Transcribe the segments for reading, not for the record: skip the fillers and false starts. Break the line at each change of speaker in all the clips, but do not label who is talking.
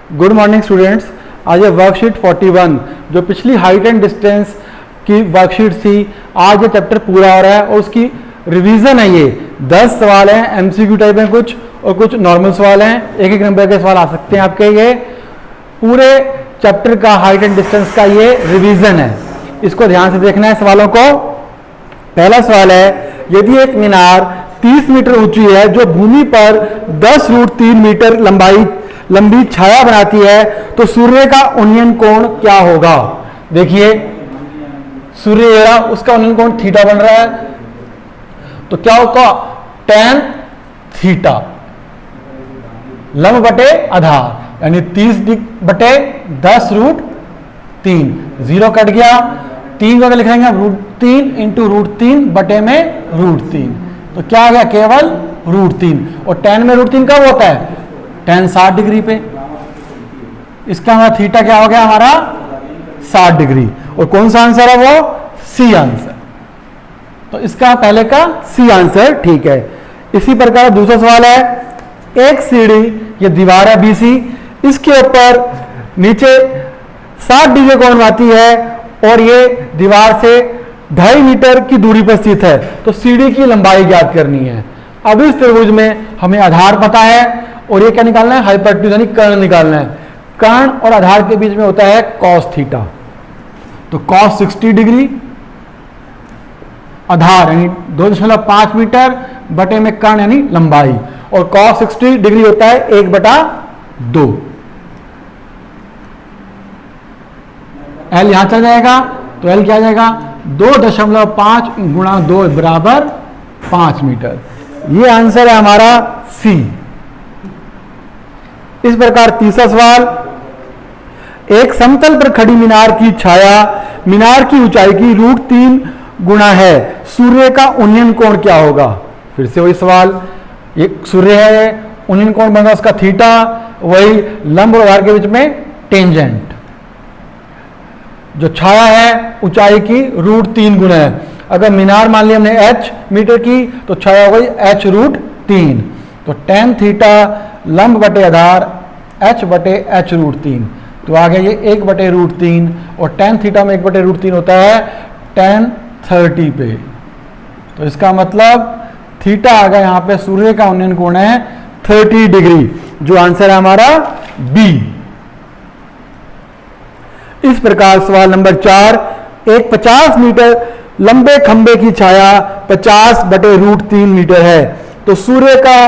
Good morning students. आज ये worksheet 41 जो पिछली हाइट एंड डिस्टेंस की वर्कशीट थी, आज ये चैप्टर पूरा हो रहा है और उसकी रिवीजन है। ये 10 सवाल हैं, एमसीक्यू टाइप हैं कुछ और कुछ नॉर्मल सवाल हैं। एक एक नंबर के सवाल आ सकते हैं आपके। ये पूरे चैप्टर का हाइट एंड डिस्टेंस का ये रिवीजन है, इसको ध्यान से देखना है सवालों को। पहला सवाल है, यदि एक मीनार 30 मीटर ऊंची है जो भूमि पर 10√3 मीटर लंबी छाया बनाती है, तो सूर्य का उन्नयन कोण क्या होगा? देखिए सूर्य उसका उन्नयन कोण थीटा बन रहा है, तो क्या होगा? tan थीटा लंब बटे आधार, यानी 30 बटे 10√3। जीरो कट गया, 3 को लिखेंगे √3 इंटू √3 बटे में √3, तो क्या आ गया? केवल √3। और tan में √3 कब होता है? tan 60 डिग्री पे। इसका हमारा थीटा क्या हो गया? हमारा 60 डिग्री। और कौन सा आंसर है वो? C answer. तो इसका पहले का सी आंसर ठीक है। इसी प्रकार दूसरा सवाल है, एक सीढ़ी, ये दीवार है बीसी, इसके ऊपर नीचे 60 डिग्री कोण बनाती है और ये दीवार से 2.5 मीटर की दूरी पर स्थित है, तो सीढ़ी की लंबाई ज्ञात करनी है। अब इस त्रिभुज में हमें आधार पता है और ये क्या निकालना है? हाइपोटेन्यूज यानी कर्ण निकालना है। कर्ण और आधार के बीच में होता है cos थीटा, तो cos 60 डिग्री आधार यानी 2.5 मीटर बटे में कर्ण यानी लंबाई, और cos 60 डिग्री होता है 1/2। L यहां चल जाएगा, तो L क्या आ जाएगा? 2.5 गुणा 2 बराबर 5 मीटर। ये आंसर है हमारा सी। इस प्रकार तीसरा सवाल, एक समतल पर खड़ी मीनार की छाया मीनार की ऊंचाई की √3 गुना है, सूर्य का उन्नयन कोण क्या होगा? फिर से वही सवाल, ये सूर्य है, उन्नयन कोण बनेगा उसका थीटा, वही लंब और आधार के बीच में टेंजेंट। जो छाया है ऊंचाई की √3 गुना है। अगर मीनार मान लिया हमने h मीटर की, तो छाया हो गई h√3, तो tan थीटा लंब बटे आधार h बटे h√3, तो आ गया ये 1/√3, और tan थीटा में 1/√3 होता है tan 30 पे, तो इसका मतलब थीटा आ गया यहाँ पे, सूर्य का उन्नयन कोण है 30 डिग्री, जो आंसर है हमारा बी। इस प्रकार सवाल नंबर 4, एक 50 मीटर लंबे खंबे की छाया 50/√3 मीटर है, तो सूर्य का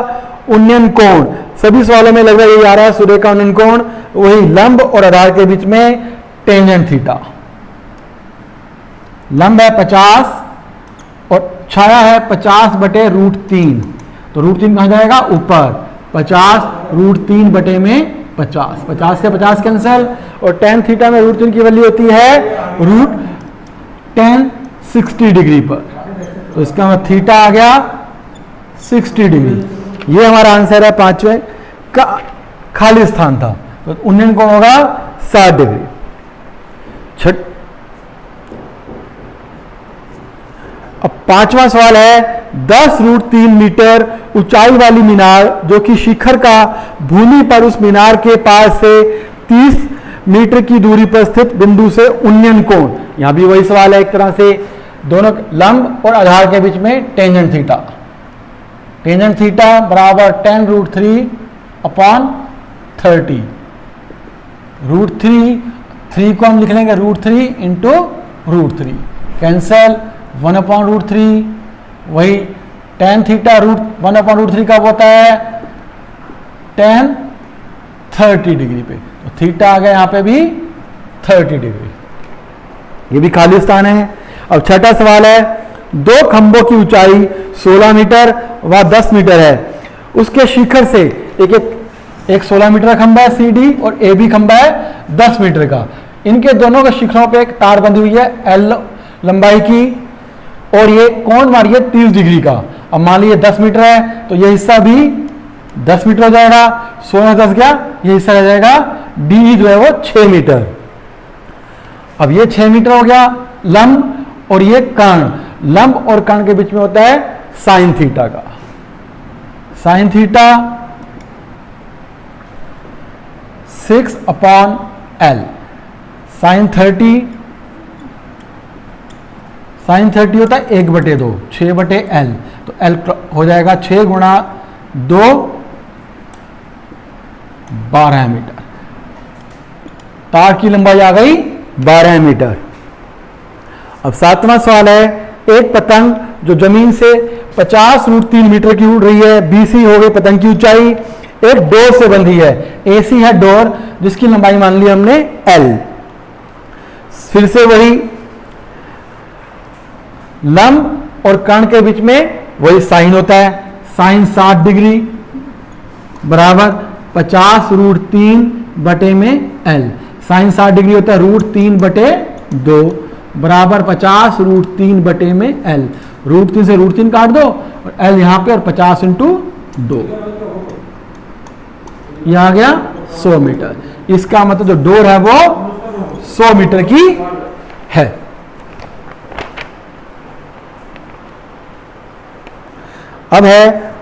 उन्नयन कोण, सभी सवालों में लगभग यही आ रहा है, सूर्य का उन्नयन कोण वही लंब और आधार के बीच में टेंजेंट थीटा। लंब है 50 और छाया है 50/√3, तो √3 कहां जाएगा? ऊपर। 50√3 बटे में 50, 50 से 50 कैंसिल, और tan थीटा में √3 की वैल्यू होती है tan 60 डिग्री पर, तो इसका मतलब थीटा आ गया 60 डिग्री। ये हमारा आंसर है पांचवें का, खाली स्थान था, तो उन्नयन कोण होगा 60 डिग्री। अब पांचवा सवाल है, 10√3 मीटर ऊंचाई वाली मीनार जो कि शिखर का भूमि पर उस मीनार के पास से 30 मीटर की दूरी पर स्थित बिंदु से उन्नयन कोण। यहां भी वही सवाल है, एक तरह से दोनों लंब और आधार के बीच में टेंजेंट थीटा। टेंजेंट थीटा बराबर tan √3/30। √3 को हम लिख लेंगे √3 इंटू √3, कैंसल 1/√3, वही tan थीटा 1/√3 कब होता है? tan 30 डिग्री पे, तो थीटा आ गया यहाँ पे भी 30 डिग्री। ये भी खाली स्थान है। अब छठा सवाल है, दो खंभों की ऊंचाई 16 मीटर व 10 मीटर है, उसके शिखर से एक 16 मीटर का खंभा है CD और ए भी खंभा है 10 मीटर का। इनके दोनों के शिखरों पे एक तार बंधी हुई है L लंबाई की, और ये कोण मारिए 30 डिग्री का। अब मान लीजिए 10 मीटर है, तो ये हिस्सा भी 10 मीटर हो जाएगा, 16 10 गया, ये हिस्सा रह जाएगा D जो है वो 6 मीटर। अब ये 6 मीटर हो गया लंब, और ये कर्ण, लंब और कर्ण के बीच में होता है साइन थीटा का। Sine theta 6/L। साइन 30 होता है 1/2, 6/L, तो L हो जाएगा 6 गुणा 2, 12 मीटर। तार की लंबाई आ गई 12 मीटर। अब 7वां सवाल है, एक पतंग जो जमीन से 50√3 मीटर की उड़ रही है, BC हो गई पतंग की ऊंचाई, एक डोर से बंधी है, AC है डोर, जिसकी लंबाई मान ली हमने L। फिर से वही लंब और कर्ण के बीच में वही साइन होता है, साइन 60 डिग्री बराबर 50√3 में L। साइन 60 डिग्री होता है √3/2 बराबर 50√3 में L। √3 से √3 काट दो और L यहां पे, और 50 × 2, यह आ गया 100 मीटर। इसका मतलब जो डोर है वो 100 मीटर की है। अब है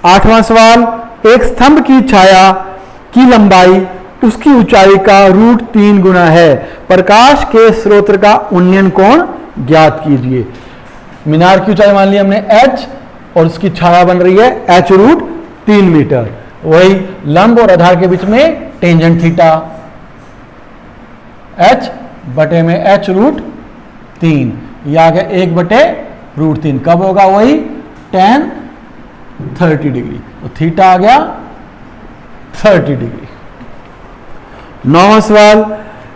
8वां सवाल, एक स्तंभ की छाया की लंबाई उसकी ऊंचाई का √3 गुना है, प्रकाश के स्रोत का उन्नयन कोण ज्ञात कीजिए। मीनार की ऊंचाई मान ली हमने H और उसकी छाया बन रही है H √3 मीटर। वही लंब और आधार के बीच में टेंजेंट थीटा, H बटे में H √3, यह आ गया 1/√3। कब होगा? वही tan 30 डिग्री, तो थीटा आ गया 30 डिग्री। 9वां सवाल,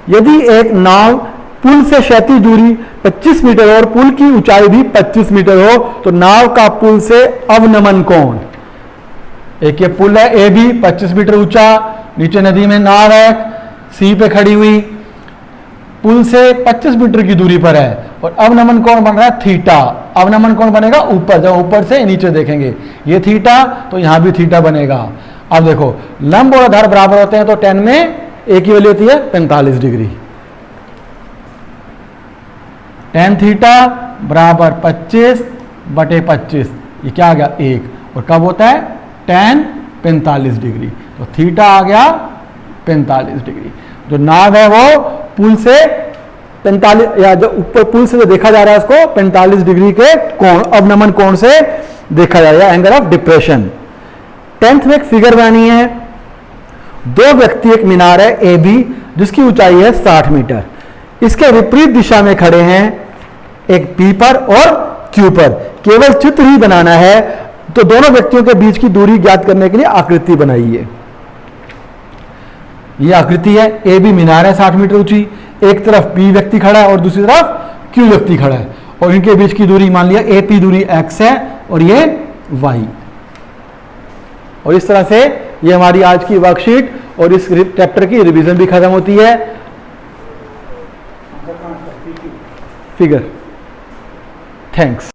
यदि एक नाव पुल से क्षैतिज दूरी 25 मीटर और पुल की ऊंचाई भी 25 मीटर हो, तो नाव का पुल से अवनमन कोण। एक ये पुल है AB 25 मीटर ऊंचा, नीचे नदी में नाव है सी पे खड़ी हुई, पुल से 25 मीटर की दूरी पर है और अवनमन कोण बन रहा है थीटा। अवनमन कोण बनेगा ऊपर, जब ऊपर से नीचे देखेंगे ये थीटा, तो यहां भी थीटा बनेगा। अब देखो लंब और आधार बराबर होते हैं, तो tan में एक ही वैल्यू होती है 45 डिग्री। tan थीटा बराबर 25/25, ये क्या आ गया 1, और कब होता है tan 45 डिग्री, तो थीटा आ गया 45 डिग्री। जो नाव है वो पुल से 45, या जो ऊपर पुल से जो देखा जा रहा है उसको 45 डिग्री के कोण, अवनमन कोण से देखा जा रहा है, एंगल ऑफ डिप्रेशन। 10th में एक फिगर बनानी है, दो व्यक्ति, एक मीनार है AB जिसकी ऊंचाई है 60 मीटर, इसके विपरीत दिशा में खड़े हैं, एक P पर और Q पर। केवल चित्र ही बनाना है, तो दोनों व्यक्तियों के बीच की दूरी ज्ञात करने के लिए आकृति बनाइए। यह आकृति है, AB मीनार है 60 मीटर ऊंची, एक तरफ P व्यक्ति खड़ा है और दूसरी तरफ Q व्यक्ति खड़ा है, और इनके बीच की दूरी मान लिया AP दूरी x है और ये y। और इस तरह से ये हमारी आज की वर्कशीट और इस चैप्टर की रिवीजन भी खत्म होती है। Figure, thanks.